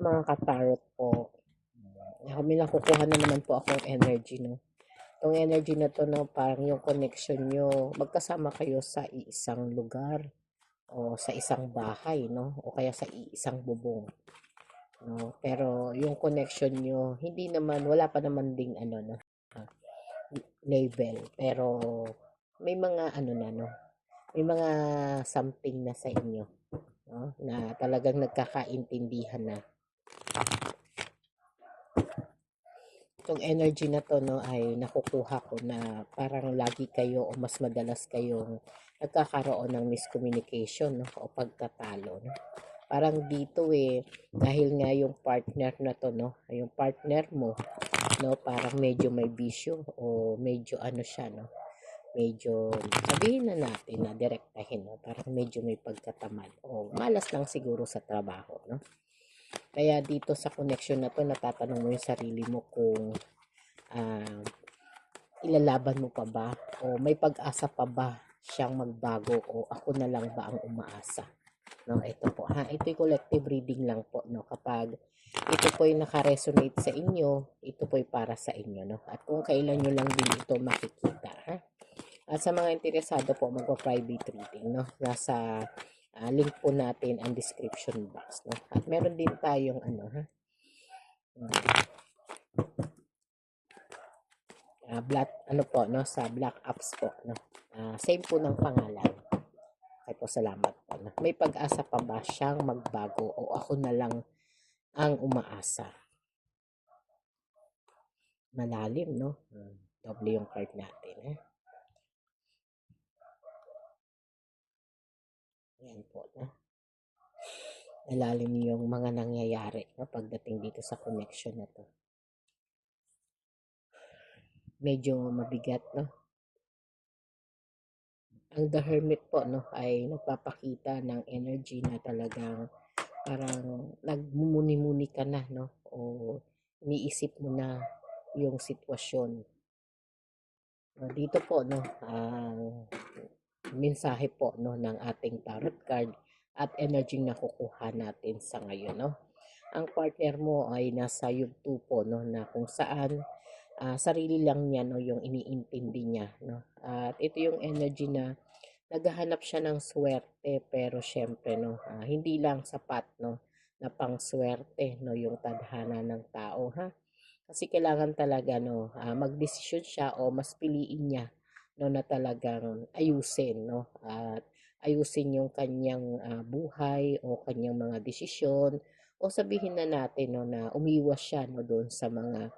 Mga katarot po, may nakukuha na naman po akong energy, no? Itong energy na to, no, parang yung connection nyo, magkasama kayo sa iisang lugar o sa isang bahay, no? O kaya sa iisang bubong, no? Pero yung connection nyo, hindi naman, wala pa naman ding ano, no, label. Pero may mga ano na, no? May mga something na sa inyo, no? Na talagang nagkakaintindihan na. Itong energy na to, no, ay nakukuha ko na parang lagi kayo o mas madalas kayong nagkakaroon ng miscommunication, no, o pagtatalo, no. Parang dito dahil nga yung partner na to, no, yung partner mo, no, parang medyo may bisyo o medyo ano siya, no, medyo sabihin na natin na direktahin, no, parang medyo may pagkatamad o malas lang siguro sa trabaho, no. Kaya dito sa connection na to, natatanong mo yung sarili mo kung ah, ilalaban mo pa ba o may pag-asa pa ba siyang magbago o ako na lang ba ang umaasa, no? Ito po ha, ito'y collective reading lang po, no? Kapag ito po'y naka-resonate sa inyo, ito po'y para sa inyo, no? At kung kailan nyo lang din ito makikita, ha? At sa mga interesado po magpa-private reading, no, nasa link po natin ang description box, no? At meron din tayong ano, ha, black ano po, no, sa Black Apps po, no. Same po ng pangalan. Ay po, salamat po, no. May pag-asa pa ba siyang magbago o ako na lang ang umaasa? Malalim, no. Doble yung card natin, eh. Yan po, no. Malalim yung mga nangyayari, no, pagdating dito sa connection na to. Medyo mabigat, no. Ang The Hermit po, no, ay nagpapakita ng energy na talagang parang nagmumuni-muni ka na, no, o iniisip mo na yung sitwasyon. Dito po, no, ang mensahe po, no, ng ating tarot card at energy na kukuha natin sa ngayon, no. Ang partner mo ay nasa yugto po, no, na kung saan sarili lang niya, no, yung iniintindi niya, no. At ito yung energy na naghahanap siya ng swerte, pero syempre, no, hindi lang sapat, no, na pang swerte, no, yung tadhana ng tao, ha. Kasi kailangan talaga, no, magdesisyon siya o mas piliin niya, no, na talagang ayusin, no, at ayusin yung kanyang buhay o kanyang mga desisyon, o sabihin na natin, no, na umiwas siya, no, doon sa mga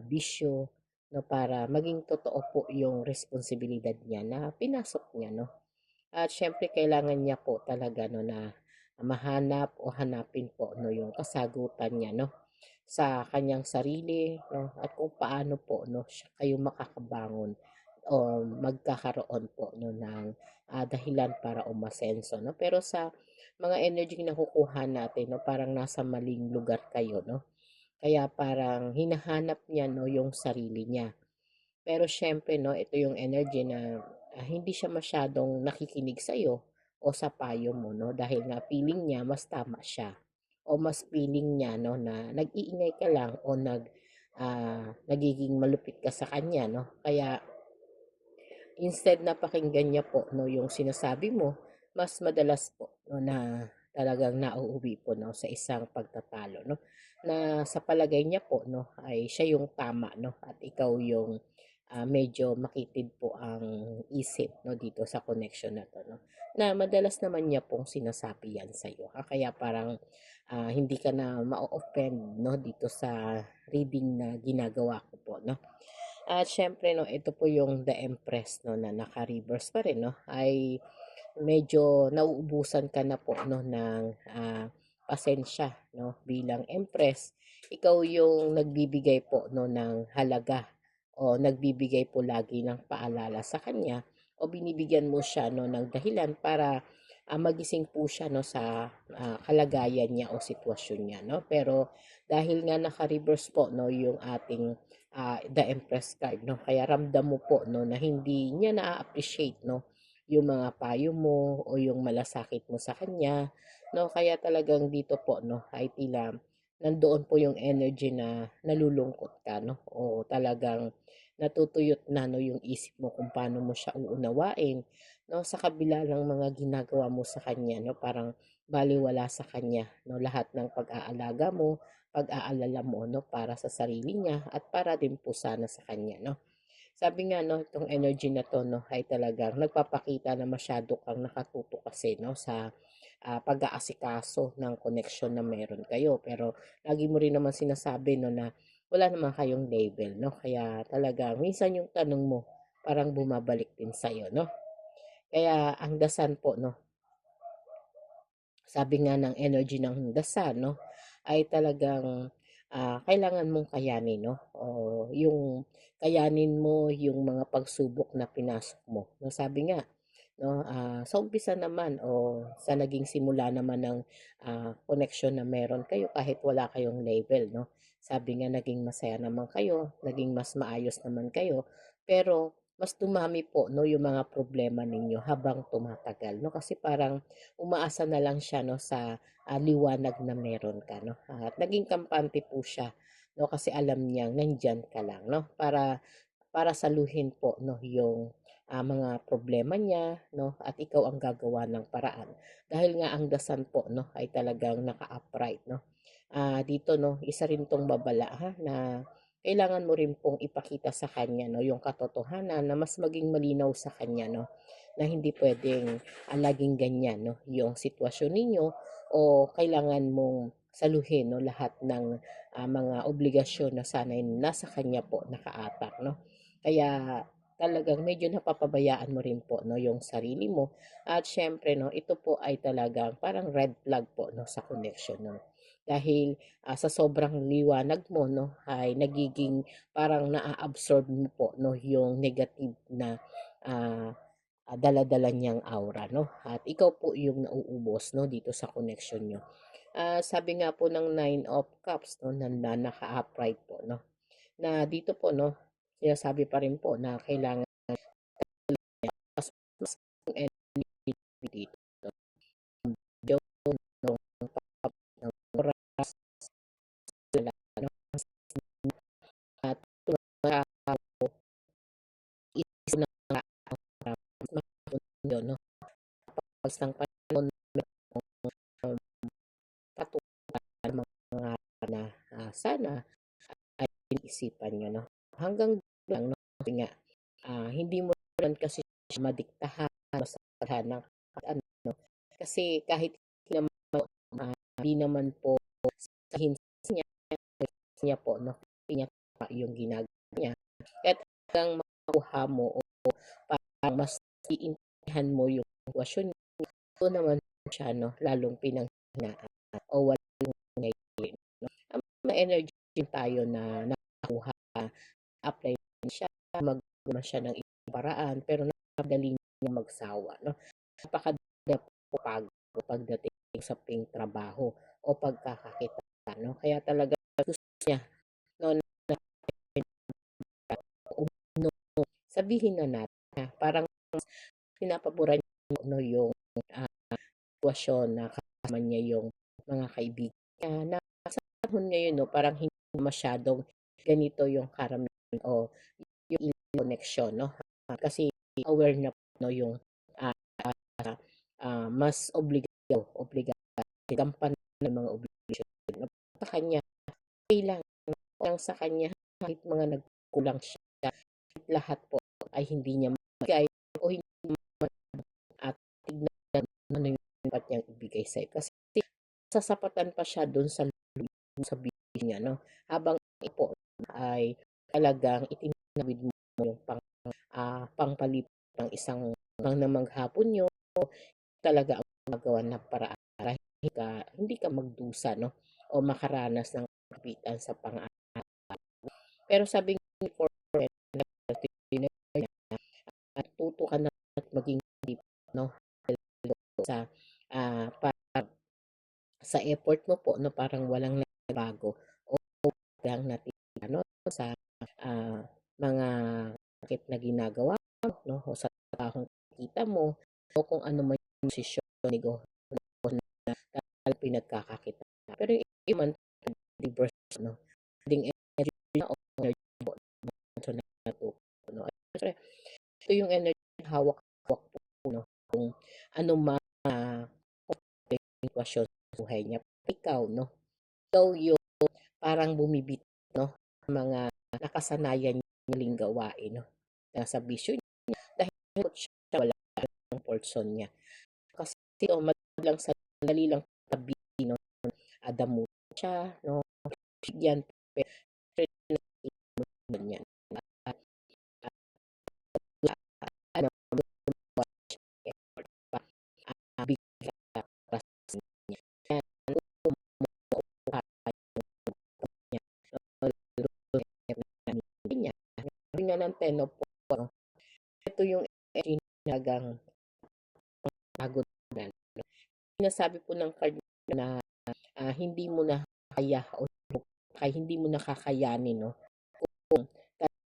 bisyo, no, para maging totoo po yung responsibilidad niya na pinasok niya, no. At syempre kailangan niya po talaga, no, na mahanap o hanapin po, no, yung kasagutan niya, no, sa kanyang sarili, no, at kung paano po, no, siya kayo makakabangon o magkakaroon po, no, ng dahilan para umasenso, no. Pero sa mga energy na nakukuha natin, no, parang nasa maling lugar kayo, no. Kaya parang hinahanap niya, no, yung sarili niya. Pero syempre, no, ito yung energy na hindi siya masyadong nakikinig sa iyo o sa payo mo, no, dahil nga feeling niya mas tama siya o mas feeling niya, no, na nag-iingay ka lang o nagiging malupit ka sa kanya, no. Kaya instead na pakinggan niya po, no, yung sinasabi mo, mas madalas po, no, na talagang nauuwi po, no, sa isang pagtatalo, no, na sa palagay niya po, no, ay siya yung tama, no, at ikaw yung medyo makitid po ang isip, no, dito sa connection na to, no, na madalas naman niya pong sinasabi yan sa iyo, kaya parang hindi ka na ma-offend, no, dito sa reading na ginagawa ko po, no. At syempre, no, ito po yung The Empress, no, na naka-reverse pa rin, no, ay medyo nauubusan ka na po, no, ng pasensya, no, bilang Empress. Ikaw yung nagbibigay po, no, ng halaga o nagbibigay po lagi ng paalala sa kanya o binibigyan mo siya, no, ng dahilan para magising po siya, no, sa kalagayan niya o sitwasyon niya, no. Pero dahil nga naka-reverse po, no, yung ating The Empress card, no, kaya ramdam mo po, no, na hindi niya na-appreciate, no, yung mga payo mo o yung malasakit mo sa kanya no? Kaya talagang dito po, no, ay tila nandoon po yung energy na nalulungkot ka, no? O talagang natutuyot na, no, yung isip mo kung paano mo siya uunawain, no? Sa kabila ng mga ginagawa mo sa kanya, no? Parang baliwala sa kanya, no? Lahat ng pag-aalaga mo, pag-aalala mo, no? Para sa sarili niya at para din po sana sa kanya, no? Sabi nga, no, itong energy na 'to, 'no, ay talagang nagpapakita na masyado kang nakatutok kasi, 'no, sa, pag-aasikaso ng connection na meron kayo. Pero lagi mo rin naman sinasabi, 'no, na wala naman kayong label, 'no, kaya talagang minsan yung tanong mo parang bumabalik din sa'yo, 'no. Kaya ang dasal po, 'no, sabi nga ng energy ng dasal, 'no, ay talagang, kailangan mong kayanin, 'no, o yung kayanin mo yung mga pagsubok na pinasok mo, 'no. Sabi nga, 'no, sa umpisa naman o sa naging simula naman ng, connection na meron kayo kahit wala kayong label, 'no. Sabi nga naging masaya naman kayo, naging mas maayos naman kayo, pero mas dumami po, 'no, yung mga problema ninyo habang tumatagal, 'no. Kasi parang umaasa na lang siya, 'no, sa, liwanag na meron ka, 'no. At naging kampante po siya, 'no, kasi alam niyang nandiyan ka lang, 'no, para saluhin po, 'no, yung, mga problema niya, 'no, at ikaw ang gagawa ng paraan. Dahil nga ang dasal po, 'no, ay talagang naka-upright, 'no. Dito, 'no, isa rin 'tong babala, na kailangan mo rin pong ipakita sa kanya, 'no, yung katotohanan na mas maging malinaw sa kanya, 'no, na hindi puwedeng, laging ganyan, 'no, yung sitwasyon ninyo o kailangan mong saluhin, 'no, lahat ng, mga obligasyon na sana'y nasa kanya po nakaatak, 'no. Kaya talagang medyo napapabayaan mo rin po, 'no, yung sarili mo at siyempre, 'no, ito po ay talagang parang red flag po, 'no, sa connection, 'no. Dahil, sa sobrang liwanag mo, 'no, ay nagiging parang naa-absorb mo po, 'no, yung negative na, ah, dala-dala niyang aura, 'no, at ikaw po yung nauubos, 'no, dito sa connection niyo. Sabi nga po ng Nine of Cups, 'no, na naka-upright po, 'no, na dito po, 'no, sinasabi pa rin po na kailangan mas mas yung energy dito, yung ng ng oras sila, ano, at is na nga mas yun, 'no, pagpas ng panahon merong patulan mga na, sana ay isipan niyo, 'no, hanggang lang, 'no, kasi nga, hindi mo naman kasi siya madiktahan, masasabihan ng ano, kasi kahit naman, hindi naman po sasabihin sa niya po, 'no, hindi niya tama yung ginagawa niya. Kaya talagang makukuha mo o parang mas iintindihan mo yung sitwasyon niya, doon naman siya, 'no, lalong pinanghinaan o walang nangyayari, 'no. Ang mga energy din tayo na nakukuha, apply din siya, magawa siya ng ibang paraan, pero napakadali niyang magsawa, 'no. Napakadali po pagod pagdating sa trabaho o pagkakakitaan, 'no. Kaya talagang gusto niya, 'no, na umano, sabihin na natin na parang pinapaboran niya, 'no, yung, ah, sitwasyon na kasama niya yung mga kaibigan niya na sa panahon ngayon, 'no, parang hindi masyadong ganito yung karamihan o yung connection, 'no. Kasi aware na po, 'no, yung, ah, mas obligado gampanan ng mga obligasyon, 'no, sa kanya. Kailangan lang sa kanya kahit mga nagkulang siya, kahit lahat po ay hindi niya mabigay o hindi man at tignan ano yung dapat niyang ibigay sa'yo. Kasi sasapatan pa siya dun sa sabihin niya, 'no, habang po ay talagang itinawid mo yung pangpalipas ng isang ng maghapon niyo, talaga ang gumagawan ng paraan para hindi ka magdusa, 'no, o makaranas ng kapitan sa pero sabi ni Fortune natuto ka na at maging deep, 'no, sa, para sa effort mo po, 'no, parang walang nagbago o lang natitira, 'no, sa, mga sakit na ginagawa mo, 'no, o sa trabahong kita mo o kung ano man yung posisyon, negosyo talagang pinagkakakitaan. Pero yung iba naman reverse, no? Pwedeng energy na o energy po so natuto, no? At syempre, ito yung energy na hawak-hawak po, no? Kung ano man sitwasyon sa buhay niya. Ikaw, no? Ikaw yung parang bumibit, no? Mga nakasanayan niya maling gawain, no? Nasa bisyo niya dahil siya wala ng person niya. Kasi o madlang sa dali lang tabi, no? Adamu siya, no? Yan, pero ganyan. At, ano, effort pa, bigla para sa niya. Yan, kumukuha niya, niya. Sabi nga ng Teno po, no? Ito yung energy nagang pagod na. Sinasabi po ng card na hindi mo na kaya o kaya hindi mo nakakayanin, no? Kung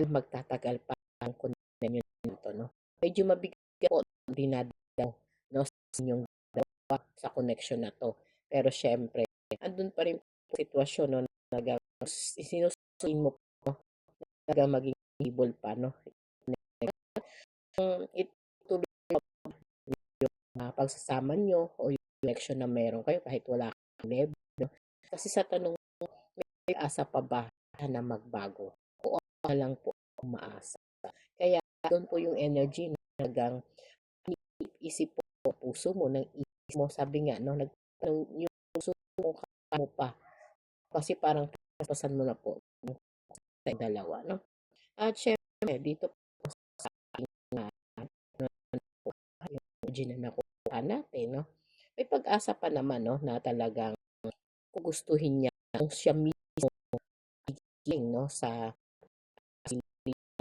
magtatagal pa ang connection nito, no? Medyo mabigat po dinadaw, no, sa inyong dalawa sa connection na to. Pero syempre, andun pa rin po sitwasyon, no, na sinusuin mo po, no, maging stable pa, no? Ituloy yung pagsasama nyo o yung connection na meron kayo kahit wala kang level, no? Kasi sa tanong mo, may asa pa ba na magbago? O ako lang po umaasa. Kaya doon po yung energy na talagang isip po, puso mo, ng isip mo, sabi nga, no, yung puso mo, kaya mo pa. Kasi parang pasan mo na po sa dalawa, no? At syempre, dito po sa akin na yung energy na nakuha natin, no? May pag-asa pa naman, no, na talagang gugustuhin niya kung siya mismo gigiling, no, sa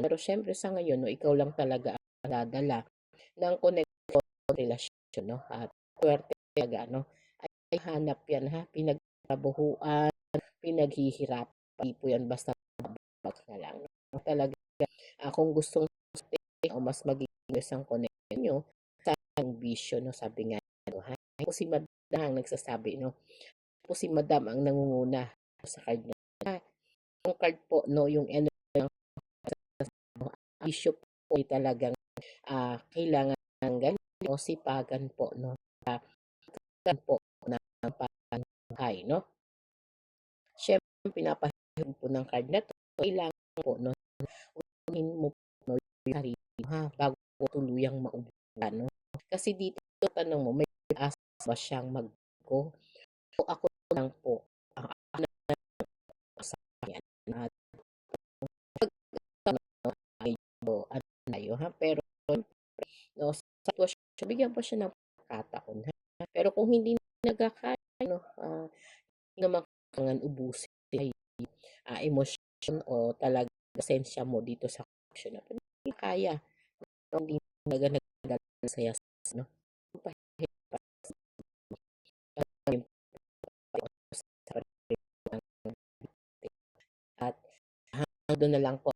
pero syempre sa ngayon, no, ikaw lang talaga ang dadala ng connection, relasyon, no? At swerte talaga, no? Ay hanap yan, ha? Pinagtrabahuan, pinaghihirapan, hindi po yan basta bag na lang. No? Talaga, kung gustong o mas maging isang connection nyo, sa ang bisyo, no? Sabi nga, no, ha? Po si Madam ang nagsasabi, no? Po si Madam ang nangunguna sa card na. Yung card po, no, yung energy ng bisyo po ay talagang kailangan ng galing o sipagan po, no? Po ng pangbuhay, no? Siyempre, pinapahirap po ng card na to, kailangan po, no? Unahin mo po, no, yung sarili mo, ha? Bago po tuluyang maubusan, no? Kasi dito, tanong mo, may asa ba siyang magbago? O ako lang po, ang ako sa kanya. At no, ano tayo, ha? Pero, no, sa sitwasyon, bigyan po siya ng pagkakataon, ha? Pero kung hindi nagkakaya, no, hindi naman kailangan ubusin ay emosyon o talaga pasensya mo dito sa connection na hindi kaya, no, hindi talaga nagdadala saya, no? At hanggang doon na lang po